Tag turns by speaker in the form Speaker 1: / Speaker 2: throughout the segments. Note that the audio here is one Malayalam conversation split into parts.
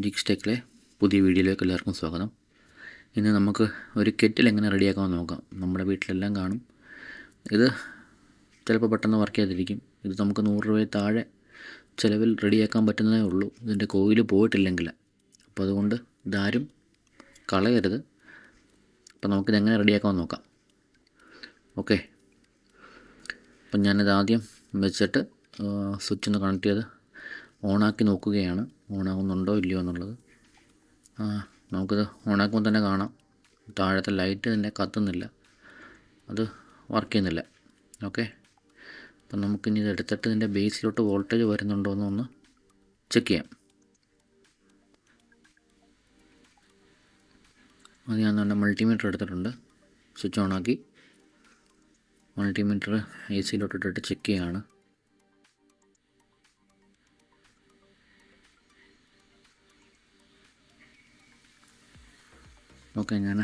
Speaker 1: ജിക്സ് ടെക്കിലെ പുതിയ വീഡിയോയിലേക്ക് എല്ലാവർക്കും സ്വാഗതം. ഇന്ന് നമുക്ക് ഒരു കെറ്റിൽ എങ്ങനെ റെഡിയാക്കാമെന്ന് നോക്കാം. നമ്മുടെ വീട്ടിലെല്ലാം കാണും. ഇത് ചിലപ്പോൾ പെട്ടെന്ന് വർക്ക് ചെയ്തിരിക്കും. ഇത് നമുക്ക് 100 രൂപയിൽ താഴെ ചിലവിൽ റെഡിയാക്കാൻ പറ്റുന്നതേ ഉള്ളൂ, ഇതിൻ്റെ കോയിൽ പോയിട്ടില്ലെങ്കിൽ. അപ്പോൾ അതുകൊണ്ട് ഇതാരും കളയരുത്. അപ്പോൾ നമുക്കിത് എങ്ങനെ റെഡിയാക്കാമെന്ന് നോക്കാം. ഓക്കെ, അപ്പം ഞാനിത് ആദ്യം വെച്ചിട്ട് സ്വിച്ച് ഒന്ന് കണക്ട് ചെയ്ത് ഓണാക്കി നോക്കുകയാണ്, ഓണാകുന്നുണ്ടോ ഇല്ലയോ എന്നുള്ളത്. നമുക്കിത് ഓണാക്കുമ്പോൾ തന്നെ കാണാം, താഴത്തെ ലൈറ്റ് തന്നെ കത്തുന്നില്ല, അത് വർക്ക് ചെയ്യുന്നില്ല. ഓക്കെ, അപ്പം നമുക്കിനി ഇത് എടുത്തിട്ട് ഇതിൻ്റെ ബേസിലോട്ട് വോൾട്ടേജ് വരുന്നുണ്ടോ എന്നൊന്ന് ചെക്ക് ചെയ്യാം. അത് ഞാൻ തന്നെ മൾട്ടിമീറ്റർ എടുത്തിട്ടുണ്ട്. സ്വിച്ച് ഓണാക്കി മൾട്ടിമീറ്റർ AC-ലോട്ട് ഇട്ടിട്ട് ചെക്ക് ചെയ്യുകയാണ്. ഓക്കെ, ഞാൻ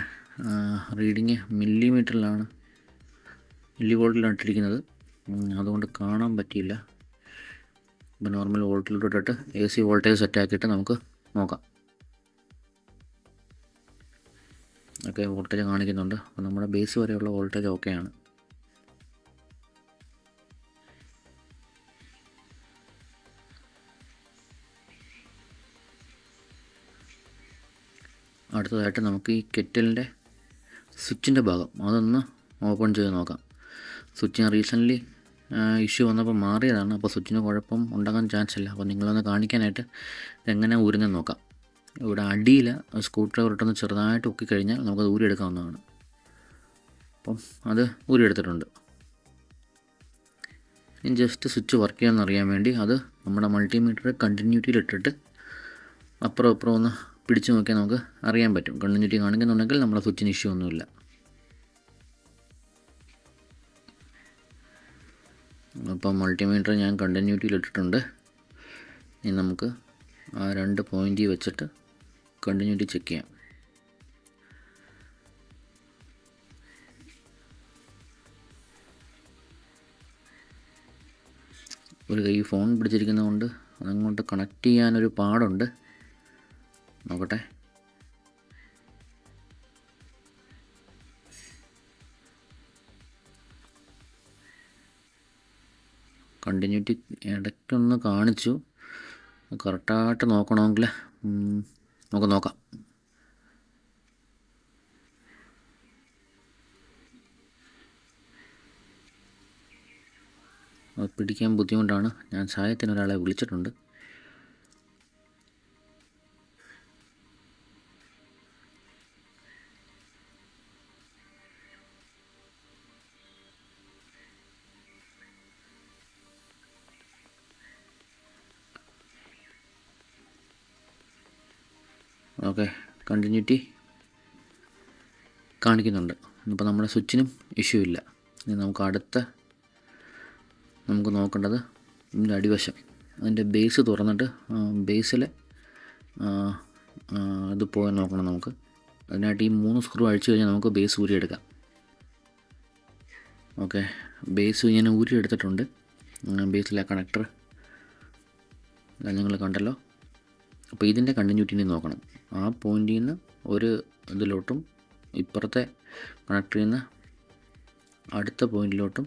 Speaker 1: റീഡിങ് മില്ലി വോൾട്ടിലാണ് ഇട്ടിരിക്കുന്നത്, അതുകൊണ്ട് കാണാൻ പറ്റിയില്ല. ഇപ്പോൾ നോർമൽ വോൾട്ടിലോട്ടിട്ട് AC വോൾട്ടേജ് സെറ്റാക്കിയിട്ട് നമുക്ക് നോക്കാം. ഓക്കെ, വോൾട്ടേജ് കാണിക്കുന്നുണ്ട്. അപ്പോൾ നമ്മുടെ ബേസ് വരെയുള്ള വോൾട്ടേജ് ഓക്കെയാണ്. അടുത്തതായിട്ട് നമുക്ക് ഈ കെറ്റിലിൻ്റെ സ്വിച്ചിൻ്റെ ഭാഗം അതൊന്ന് ഓപ്പൺ ചെയ്ത് നോക്കാം. സ്വിച്ച് ഞാൻ റീസെൻ്റ്ലി ഇഷ്യൂ വന്നപ്പോൾ മാറിയതാണ്, അപ്പോൾ സ്വിച്ചിന് കുഴപ്പം ഉണ്ടാകാൻ ചാൻസ് ഇല്ല. അപ്പോൾ നിങ്ങളൊന്ന് കാണിക്കാനായിട്ട് ഇതെങ്ങനെ ഊരുന്നതെന്ന് നോക്കാം. ഇവിടെ അടിയിൽ സ്ക്രൂ ഡ്രൈവർ ഇട്ടൊന്ന് ചെറുതായിട്ട് ഉക്കിക്കഴിഞ്ഞാൽ നമുക്കത് ഊരിയെടുക്കാവുന്നതാണ്. അപ്പം അത് ഊരിയെടുത്തിട്ടുണ്ട്. ഇനി ജസ്റ്റ് സ്വിച്ച് വർക്ക് ചെയ്യാമെന്ന് അറിയാൻ വേണ്ടി അത് നമ്മുടെ മൾട്ടിമീറ്റർ കണ്ടിന്യൂറ്റിയിലിട്ടിട്ട് അപ്പുറം ഇപ്പുറം ഒന്ന് പിടിച്ച് നോക്കിയാൽ നമുക്ക് അറിയാൻ പറ്റും. കണ്ടിന്യൂറ്റി കാണിക്കുന്നുണ്ടെങ്കിൽ നമ്മുടെ സ്വിച്ചിന് ഇഷ്യൂ ഒന്നുമില്ല. അപ്പം മൾട്ടിമീറ്റർ ഞാൻ കണ്ടിന്യൂറ്റിയിലിട്ടിട്ടുണ്ട്. ഇനി നമുക്ക് ആ 2 പോയിൻ്റ് വെച്ചിട്ട് കണ്ടിന്യൂറ്റി ചെക്ക് ചെയ്യാം. ഒരു കൈ ഫോൺ പിടിച്ചിരിക്കുന്നതുകൊണ്ട് അതങ്ങോട്ട് കണക്ട് ചെയ്യാനൊരു പാടുണ്ട്. നോക്കട്ടെ. കണ്ടിന്യൂറ്റി ഇടയ്ക്കൊന്ന് കാണിച്ചു, കറക്റ്റായിട്ട് നോക്കണമെങ്കിൽ നമുക്ക് നോക്കാം. അത് പിടിക്കാൻ ബുദ്ധിമുട്ടാണ്. ഞാൻ സഹായത്തിന് ഒരാളെ വിളിച്ചിട്ടുണ്ട്. ഓക്കെ, കണ്ടിന്യൂറ്റി കാണിക്കുന്നുണ്ട്. ഇപ്പോൾ നമ്മുടെ സ്വിച്ചിനും ഇഷ്യൂ ഇല്ല. ഇനി നമുക്ക് നോക്കേണ്ടത് ഇതിൻ്റെ അടിവശം, അതിൻ്റെ ബേസ് തുറന്നിട്ട് ബേസിൽ ഇത് പോയി നോക്കണം നമുക്ക്. അതിനായിട്ട് ഈ 3 സ്ക്രൂ അഴിച്ചു കഴിഞ്ഞാൽ നമുക്ക് ബേസ് ഊരിയെടുക്കാം. ഓക്കെ, ബേസ് ഞാൻ ഊരിയെടുത്തിട്ടുണ്ട്. ബേസിലെ കണക്ടർ നിങ്ങൾ കണ്ടല്ലോ. അപ്പോൾ ഇതിൻ്റെ കണ്ടിന്യൂറ്റിനെ നോക്കണം. ആ പോയിൻ്റിൽ നിന്ന് ഒരു ഇതിലോട്ടും ഇപ്പുറത്തെ കണക്ടറിൽ നിന്ന് അടുത്ത പോയിൻറ്റിലോട്ടും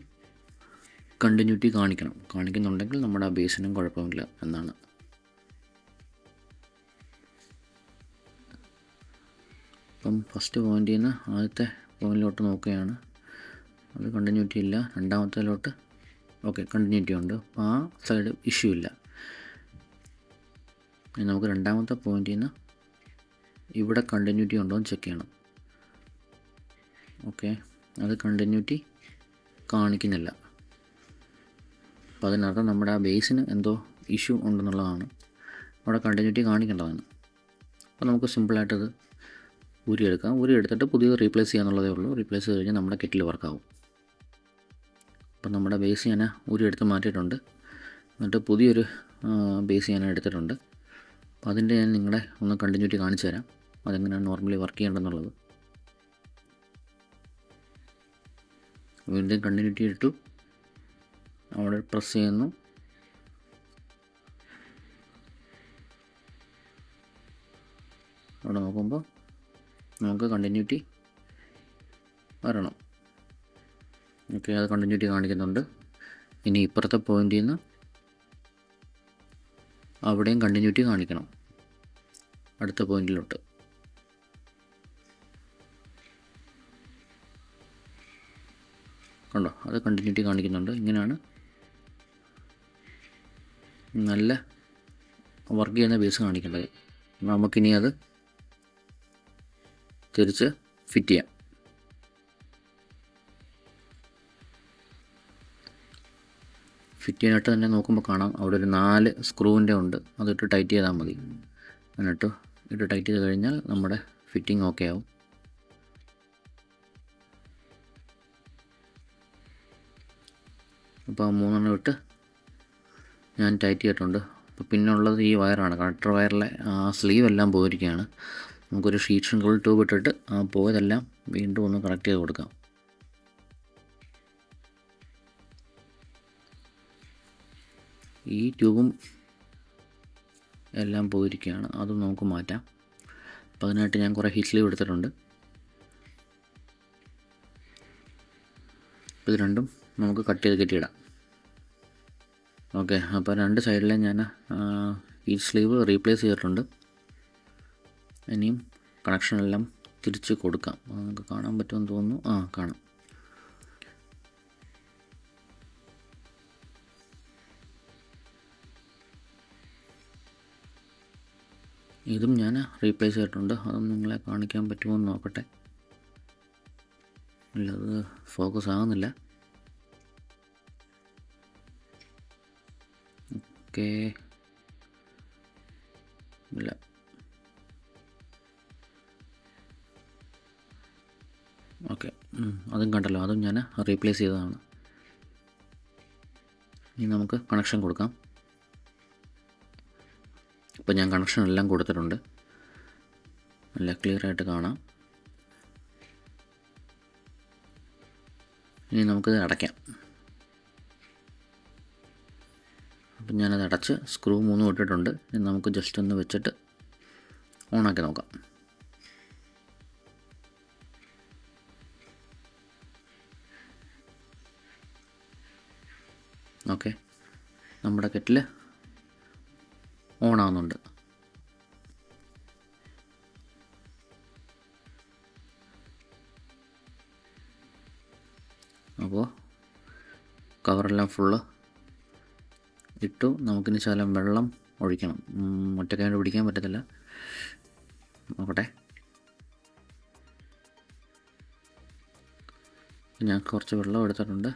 Speaker 1: കണ്ടിന്യൂറ്റി കാണിക്കുന്നുണ്ടെങ്കിൽ നമ്മുടെ ആ ബേസിനും കുഴപ്പമില്ല എന്നാണ്. അപ്പം ഫസ്റ്റ് പോയിൻ്റിൽ നിന്ന് ആദ്യത്തെ പോയിൻറ്റിലോട്ട് നോക്കുകയാണ്. അത് കണ്ടിന്യൂറ്റി ഇല്ല. രണ്ടാമത്തേലോട്ട് ഓക്കെ, കണ്ടിന്യൂറ്റി ഉണ്ട്. അപ്പോൾ ആ സൈഡ് ഇഷ്യൂ ഇല്ല. ഇനി നമുക്ക് രണ്ടാമത്തെ പോയിൻ്റിൽ നിന്ന് ഇവിടെ കണ്ടിന്യൂറ്റി ഉണ്ടോ എന്ന് ചെക്ക് ചെയ്യണം. ഓക്കെ, അത് കണ്ടിന്യൂറ്റി കാണിക്കുന്നില്ല. അപ്പോൾ അതിനർത്ഥം നമ്മുടെ ആ ബേസിന് എന്തോ ഇഷ്യൂ ഉണ്ടെന്നുള്ളതാണ്. അവിടെ കണ്ടിന്യൂറ്റി കാണിക്കേണ്ടതാണ്. അപ്പോൾ നമുക്ക് സിമ്പിളായിട്ടത് ഊരിയെടുത്തിട്ട് പുതിയത് റീപ്ലേസ് ചെയ്യാന്നുള്ളതേ ഉള്ളൂ. റീപ്ലേസ് ചെയ്ത് കഴിഞ്ഞാൽ നമ്മുടെ കെറ്റിൽ വർക്കാവും. അപ്പം നമ്മുടെ ബേസ് ഞാൻ ഊരിയെടുത്ത് മാറ്റിയിട്ടുണ്ട്. എന്നിട്ട് പുതിയൊരു ബേസ് ഞാൻ എടുത്തിട്ടുണ്ട്. അപ്പോൾ അതിൻ്റെ ഞാൻ നിങ്ങളെ ഒന്ന് കണ്ടിന്യൂറ്റി കാണിച്ചു തരാം, അതെങ്ങനെയാണ് നോർമലി വർക്ക് ചെയ്യേണ്ടതെന്നുള്ളത്. വീണ്ടും കണ്ടിന്യൂറ്റി ഇട്ടു, അവിടെ പ്രസ് ചെയ്യുന്നു. നമുക്ക് കണ്ടിന്യൂറ്റി വരണം. ഓക്കെ, അത് കണ്ടിന്യൂറ്റി കാണിക്കുന്നുണ്ട്. ഇനി ഇപ്പുറത്തെ പോയിന്റിൽ നിന്ന് അവിടെയും കണ്ടിന്യൂറ്റി കാണിക്കണം അടുത്ത പോയിന്റിലോട്ട്. കണ്ടോ, അത് കണ്ടിന്യൂറ്റി കാണിക്കുന്നുണ്ട്. ഇങ്ങനെയാണ് നല്ല വർക്ക് ചെയ്യുന്ന ബേസ് കാണിക്കേണ്ടത്. നമുക്കിനി അത് തിരിച്ച് ഫിറ്റ് ചെയ്യാം. ഫിറ്റ് ചെയ്യാനായിട്ട് തന്നെ നോക്കുമ്പോൾ കാണാം അവിടെ ഒരു 4 സ്ക്രൂവിൻ്റെ ഉണ്ട്. അതിട്ട് ടൈറ്റ് ചെയ്താൽ മതി. എന്നിട്ട് ഇട്ട് ടൈറ്റ് ചെയ്ത് കഴിഞ്ഞാൽ നമ്മുടെ ഫിറ്റിംഗ് ഓക്കെ ആവും. അപ്പോൾ 3 ഇട്ട് ഞാൻ ടൈറ്റ് ചെയ്തിട്ടുണ്ട്. അപ്പോൾ പിന്നുള്ളത് ഈ വയറാണ്, കണക്ടർ വയറിലെ സ്ലീവ് എല്ലാം പോയിരിക്കുകയാണ്. നമുക്കൊരു ഷീറ്റ് ഷ്രിങ്കബിൾ ട്യൂബ് ഇട്ടിട്ട് പോയതെല്ലാം വീണ്ടും ഒന്ന് കണക്ട് ചെയ്ത് കൊടുക്കാം. ഈ ട്യൂബും എല്ലാം പോയിരിക്കുകയാണ്, അതും നമുക്ക് മാറ്റാം. അപ്പോൾ അതിനായിട്ട് ഞാൻ കുറേ ഹീറ്റ് സ്ലീവ് എടുത്തിട്ടുണ്ട്. ഇത് രണ്ടും നമുക്ക് കട്ട് ചെയ്ത് കെട്ടിയിടാം. ഓക്കെ, അപ്പോൾ 2 സൈഡിലെ ഞാൻ ഹീറ്റ് സ്ലീവ് റീപ്ലേസ് ചെയ്തിട്ടുണ്ട്. ഇനിയും കണക്ഷനെല്ലാം തിരിച്ച് കൊടുക്കാം. നമുക്ക് കാണാൻ പറ്റുമെന്ന് തോന്നുന്നു. കാണാം. ഇതും ഞാൻ റീപ്ലേസ് ചെയ്തിട്ടുണ്ട്. അതും നിങ്ങളെ കാണിക്കാൻ പറ്റുമോ എന്ന് നോക്കട്ടെ. ഇല്ല, അത് ഫോക്കസ് ആകുന്നില്ല. ഓക്കെ, ഇല്ല. ഓക്കെ, അതും കണ്ടല്ലോ, അതും ഞാൻ റീപ്ലേസ് ചെയ്തതാണ്. ഇനി നമുക്ക് കണക്ഷൻ കൊടുക്കാം. ഇപ്പോൾ ഞാൻ കണക്ഷൻ എല്ലാം കൊടുത്തിട്ടുണ്ട്. നല്ല ക്ലിയർ ആയിട്ട് കാണാം. ഇനി നമുക്കിത് അടയ്ക്കാം. അപ്പം ഞാനത് അടച്ച് സ്ക്രൂ 3 ഇട്ടിട്ടുണ്ട്. ഇനി നമുക്ക് ജസ്റ്റ് ഒന്ന് വെച്ചിട്ട് ഓണാക്കി നോക്കാം. ഓക്കെ, നമ്മുടെ കെറ്റിൽ ഓണാവുന്നുണ്ട്. അപ്പോൾ കവറെല്ലാം ഫുള്ള് ഇട്ടു. നമുക്കിനി ശകലം വെള്ളം ഒഴിക്കണം. ഒറ്റക്കായിട്ട് പിടിക്കാൻ പറ്റത്തില്ല. നോക്കട്ടെ, ഞാൻ കുറച്ച് വെള്ളം എടുത്തിട്ടുണ്ട്.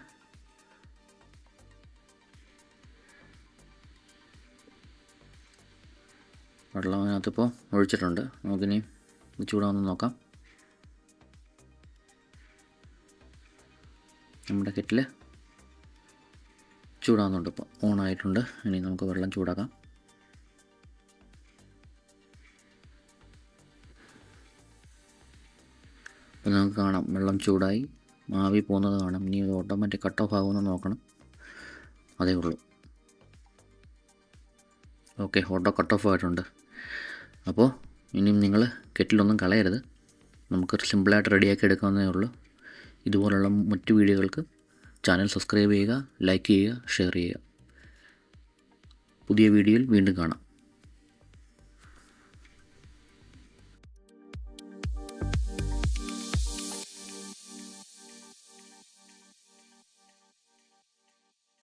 Speaker 1: വെള്ളം അതിനകത്തിപ്പോൾ ഒഴിച്ചിട്ടുണ്ട്. നമുക്കിനി ചൂടാവുന്ന നോക്കാം. നമ്മുടെ കെറ്റിൽ ചൂടാവുന്നുണ്ട്. ഇപ്പോൾ ഓണായിട്ടുണ്ട്. ഇനി നമുക്ക് വെള്ളം ചൂടാക്കാം. അപ്പോൾ നമുക്ക് കാണാം വെള്ളം ചൂടായി, ആവി പോകുന്നത് കാണാം. ഇനി ഇത് ഓട്ടോമാറ്റിക് കട്ട് ഓഫ് ആകുമെന്ന് നോക്കണം. അതേ ഉള്ളൂ. ഓക്കെ, ഓട്ടോ കട്ട് ഓഫ് ആയിട്ടുണ്ട്. അപ്പോൾ ഇനിയും നിങ്ങൾ കെറ്റിലൊന്നും കളയരുത്. നമുക്ക് സിമ്പിളായിട്ട് റെഡിയാക്കി എടുക്കാവുന്നതേ ഉള്ളൂ. ഇതുപോലുള്ള മറ്റു വീഡിയോകൾക്ക് ചാനൽ സബ്സ്ക്രൈബ് ചെയ്യുക, ലൈക്ക് ചെയ്യുക, ഷെയർ ചെയ്യുക. പുതിയ വീഡിയോയിൽ വീണ്ടും കാണാം.